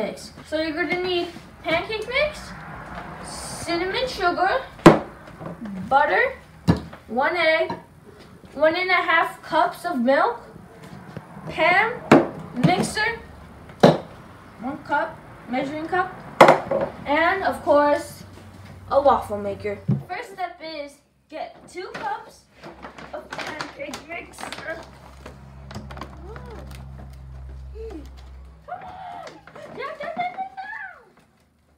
mix. So you're gonna need pancake mix, cinnamon sugar, butter, 1 egg, 1.5 cups of milk, pan, mixer, 1 cup, measuring cup, and of course, a waffle maker. First step is get 2 cups of pancake mix. Come on! Down.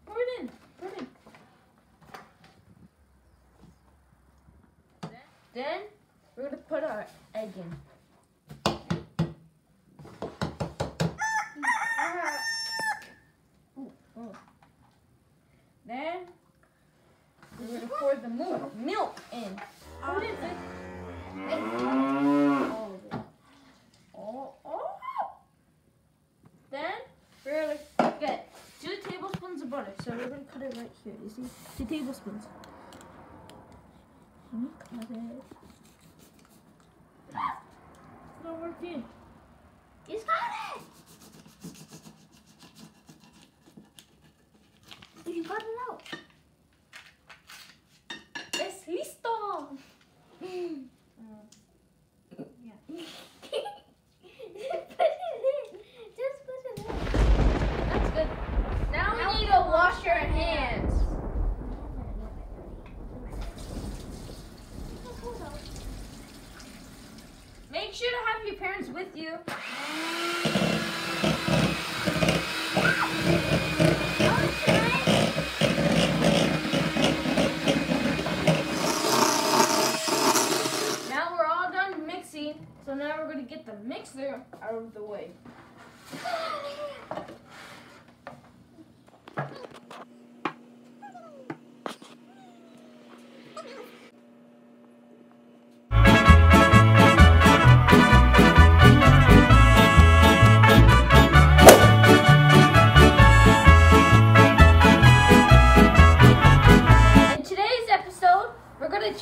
Pour it in. Then we're gonna put our egg in. Then we're gonna pour the milk in. Put it in. Then we're gonna get 2 tablespoons of butter. So we're gonna cut it right here. You see? 2 tablespoons. Cut it. It's not working. He's got it! You got it out. Es listo! Yeah. Just put it in. That's good. Now we need to wash your hands. Make sure to have your parents with you. Now we're all done mixing, so now we're going to get the mixer out of the way.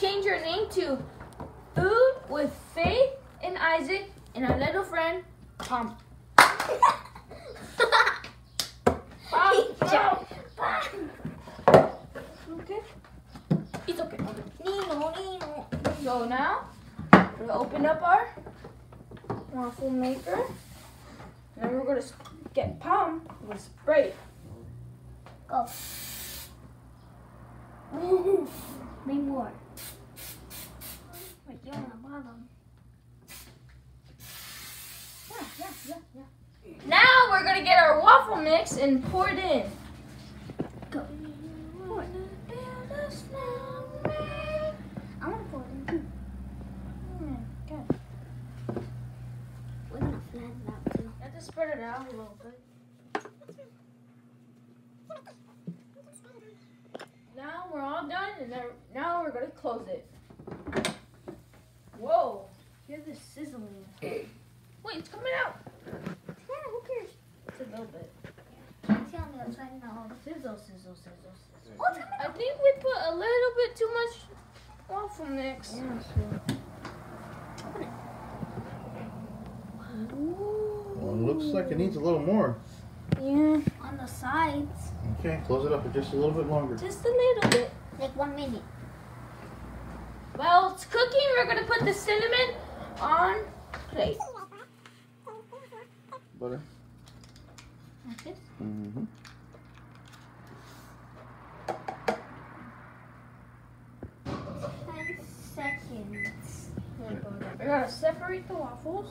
Change your name to Food with Faith and Isaac and our little friend, Pom. Okay? It's okay. So now, we're going to open up our waffle maker. Then we're going to get Pom with spray. Go. Make more. Wait, you're on the bottom. Yeah. Now we're gonna get our waffle mix and pour it in. Go. Pour it. I want to pour it in too. Good. We're gonna flatten it out too. You have to spread it out a little bit. Now we're all done, and now we're gonna close it. Whoa! Hear the sizzling. Wait, it's coming out. Yeah, who cares? It's a little bit. See on the other side now. Sizzle. What's coming out? I think we put a little bit too much waffle mix. Yeah, sure. Well, it looks like it needs a little more. Yeah, on the sides. Okay, close it up for just a little bit longer. Just a little bit. Like 1 minute. While it's cooking, we're going to put the cinnamon on plate. Butter. Like this? Mm-hmm. 10 seconds. We're going to separate the waffles.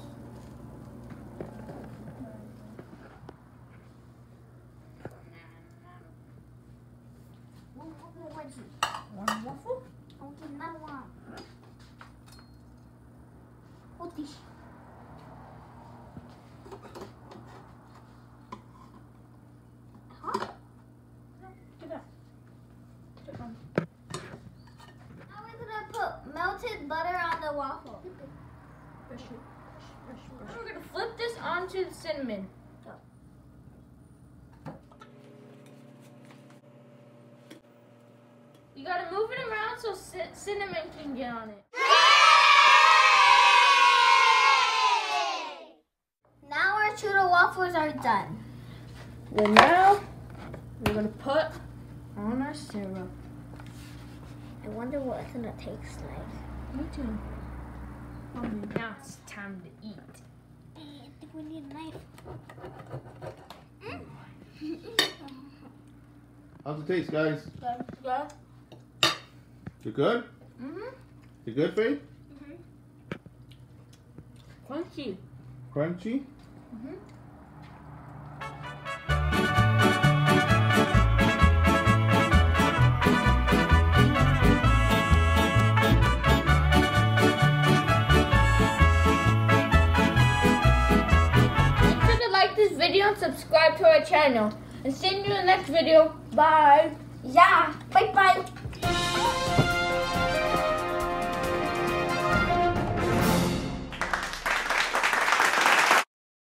One waffle? Okay, another one. Hold this. Huh? Get that. Now we're gonna put melted butter on the waffle. We're going to flip this onto the cinnamon. You gotta move it around so cinnamon can get on it. Now our Churro Waffles are done. Then now, we're gonna put on our syrup. I wonder what it's gonna taste like. Me too. Now it's time to eat. Hey, I think we need a knife. How's it taste, guys? Good. You good? Mhm. You good, Faye? Crunchy. Crunchy? Mhm. Make sure to like this video and subscribe to our channel. And see you in the next video. Bye. Yeah.